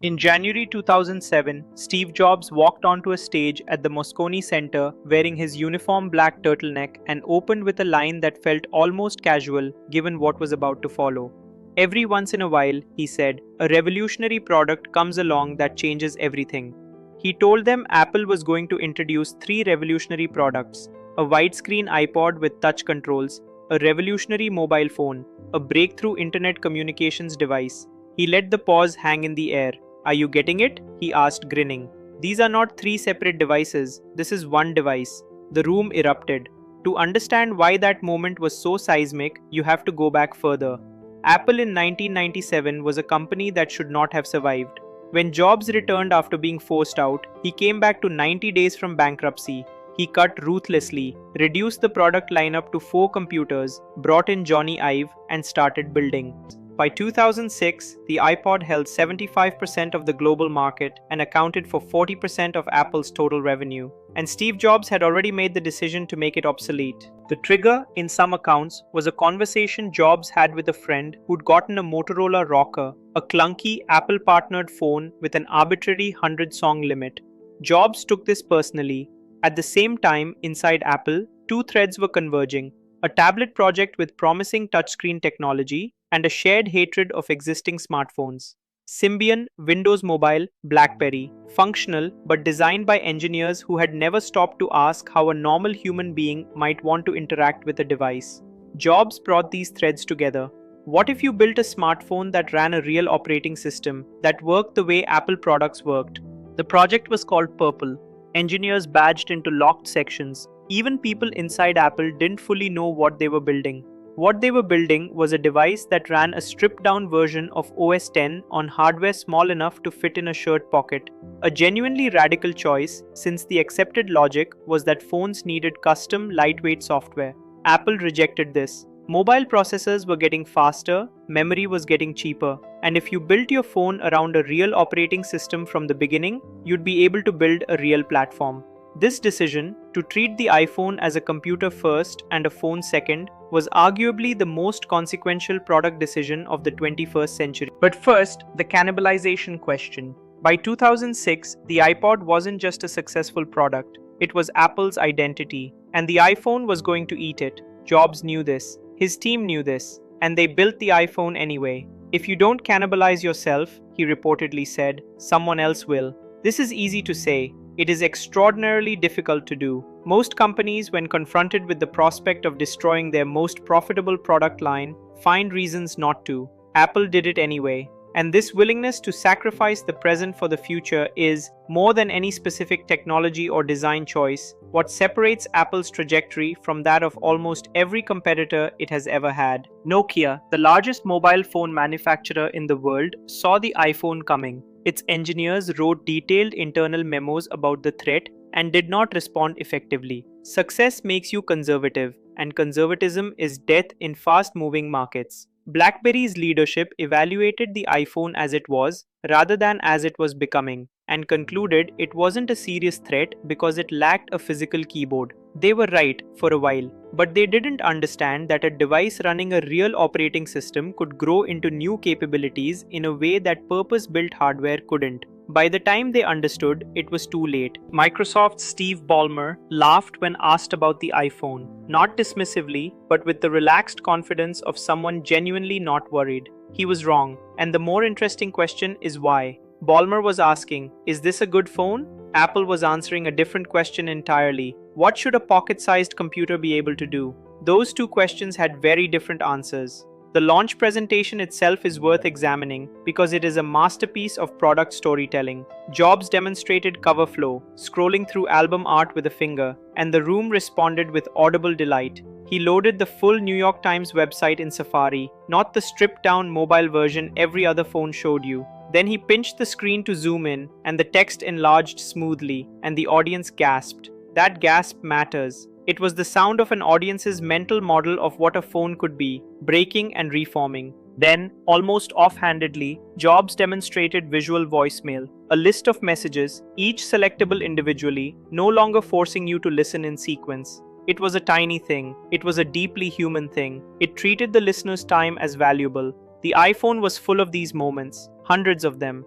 In January 2007, Steve Jobs walked onto a stage at the Moscone Center wearing his uniform black turtleneck and opened with a line that felt almost casual given what was about to follow. Every once in a while, he said, a revolutionary product comes along that changes everything. He told them Apple was going to introduce three revolutionary products: a widescreen iPod with touch controls, a revolutionary mobile phone, a breakthrough internet communications device. He let the pause hang in the air. Are you getting it? He asked, grinning. These are not three separate devices, this is one device. The room erupted. To understand why that moment was so seismic, you have to go back further. Apple in 1997 was a company that should not have survived. When Jobs returned after being forced out, he came back to 90 days from bankruptcy. He cut ruthlessly, reduced the product lineup to 4 computers, brought in Johnny Ive, and started building. By 2006, the iPod held 75% of the global market and accounted for 40% of Apple's total revenue. And Steve Jobs had already made the decision to make it obsolete. The trigger, in some accounts, was a conversation Jobs had with a friend who'd gotten a Motorola Rocker, a clunky Apple-partnered phone with an arbitrary 100-song limit. Jobs took this personally. At the same time, inside Apple, two threads were converging: a tablet project with promising touchscreen technology, and a shared hatred of existing smartphones. Symbian, Windows Mobile, BlackBerry, functional but designed by engineers who had never stopped to ask how a normal human being might want to interact with a device. Jobs brought these threads together. What if you built a smartphone that ran a real operating system that worked the way Apple products worked? The project was called Purple. Engineers badged into locked sections. Even people inside Apple didn't fully know what they were building. What they were building was a device that ran a stripped-down version of OS X on hardware small enough to fit in a shirt pocket. A genuinely radical choice, since the accepted logic was that phones needed custom, lightweight software. Apple rejected this. Mobile processors were getting faster, memory was getting cheaper, and if you built your phone around a real operating system from the beginning, you'd be able to build a real platform. This decision, to treat the iPhone as a computer first and a phone second, was arguably the most consequential product decision of the 21st century. But first, the cannibalization question. By 2006, the iPod wasn't just a successful product, it was Apple's identity, and the iPhone was going to eat it. Jobs knew this, his team knew this, and they built the iPhone anyway. If you don't cannibalize yourself, he reportedly said, someone else will. This is easy to say. It is extraordinarily difficult to do. Most companies, when confronted with the prospect of destroying their most profitable product line, find reasons not to. Apple did it anyway. And this willingness to sacrifice the present for the future is, more than any specific technology or design choice, what separates Apple's trajectory from that of almost every competitor it has ever had. Nokia, the largest mobile phone manufacturer in the world, saw the iPhone coming. Its engineers wrote detailed internal memos about the threat and did not respond effectively. Success makes you conservative, and conservatism is death in fast-moving markets. BlackBerry's leadership evaluated the iPhone as it was, rather than as it was becoming, and concluded it wasn't a serious threat because it lacked a physical keyboard. They were right for a while, but they didn't understand that a device running a real operating system could grow into new capabilities in a way that purpose-built hardware couldn't. By the time they understood, it was too late. Microsoft's Steve Ballmer laughed when asked about the iPhone, not dismissively, but with the relaxed confidence of someone genuinely not worried. He was wrong, and the more interesting question is why. Ballmer was asking, is this a good phone? Apple was answering a different question entirely. What should a pocket-sized computer be able to do? Those two questions had very different answers. The launch presentation itself is worth examining because it is a masterpiece of product storytelling. Jobs demonstrated cover flow, scrolling through album art with a finger, and the room responded with audible delight. He loaded the full New York Times website in Safari, not the stripped-down mobile version every other phone showed you. Then he pinched the screen to zoom in, and the text enlarged smoothly, and the audience gasped. That gasp matters. It was the sound of an audience's mental model of what a phone could be, breaking and reforming. Then, almost offhandedly, Jobs demonstrated visual voicemail, a list of messages, each selectable individually, no longer forcing you to listen in sequence. It was a tiny thing. It was a deeply human thing. It treated the listener's time as valuable. The iPhone was full of these moments, hundreds of them.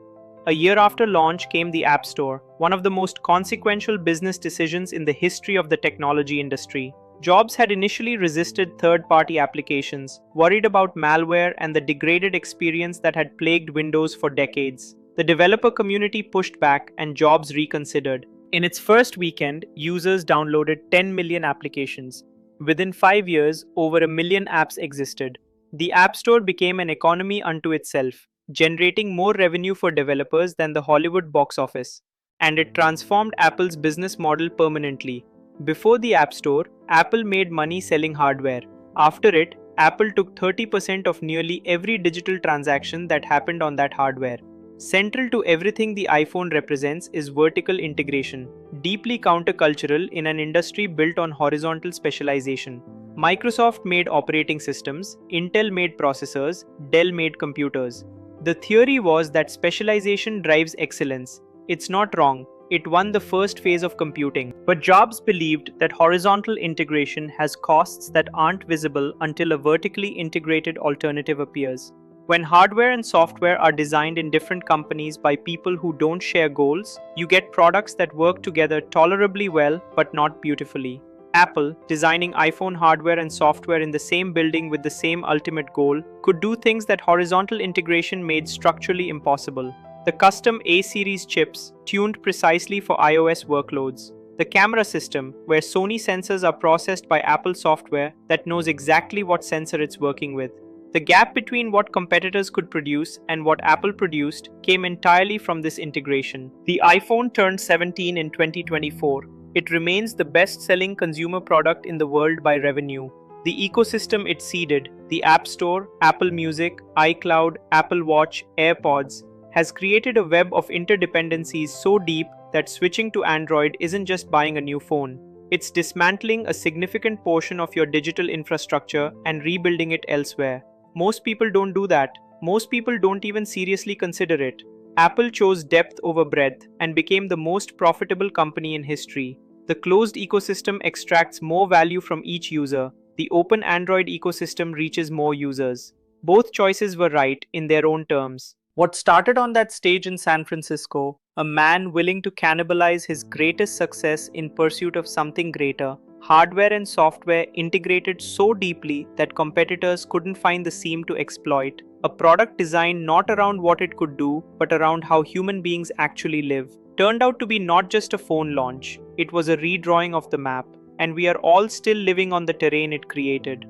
A year after launch came the App Store, one of the most consequential business decisions in the history of the technology industry. Jobs had initially resisted third-party applications, worried about malware and the degraded experience that had plagued Windows for decades. The developer community pushed back and Jobs reconsidered. In its first weekend, users downloaded 10 million applications. Within 5 years, over a million apps existed. The App Store became an economy unto itself, generating more revenue for developers than the Hollywood box office. And it transformed Apple's business model permanently. Before the App Store, Apple made money selling hardware. After it, Apple took 30% of nearly every digital transaction that happened on that hardware. Central to everything the iPhone represents is vertical integration, deeply countercultural in an industry built on horizontal specialization. Microsoft made operating systems, Intel made processors, Dell made computers. The theory was that specialization drives excellence. It's not wrong. It won the first phase of computing. But Jobs believed that horizontal integration has costs that aren't visible until a vertically integrated alternative appears. When hardware and software are designed in different companies by people who don't share goals, you get products that work together tolerably well but not beautifully. Apple, designing iPhone hardware and software in the same building with the same ultimate goal, could do things that horizontal integration made structurally impossible. The custom A-series chips, tuned precisely for iOS workloads. The camera system, where Sony sensors are processed by Apple software that knows exactly what sensor it's working with. The gap between what competitors could produce and what Apple produced came entirely from this integration. The iPhone turned 17 in 2024. It remains the best-selling consumer product in the world by revenue. The ecosystem it seeded, the App Store, Apple Music, iCloud, Apple Watch, AirPods, has created a web of interdependencies so deep that switching to Android isn't just buying a new phone. It's dismantling a significant portion of your digital infrastructure and rebuilding it elsewhere. Most people don't do that. Most people don't even seriously consider it. Apple chose depth over breadth and became the most profitable company in history. The closed ecosystem extracts more value from each user. The open Android ecosystem reaches more users. Both choices were right in their own terms. What started on that stage in San Francisco, a man willing to cannibalize his greatest success in pursuit of something greater, hardware and software integrated so deeply that competitors couldn't find the seam to exploit, a product designed not around what it could do, but around how human beings actually live, turned out to be not just a phone launch, it was a redrawing of the map, and we are all still living on the terrain it created.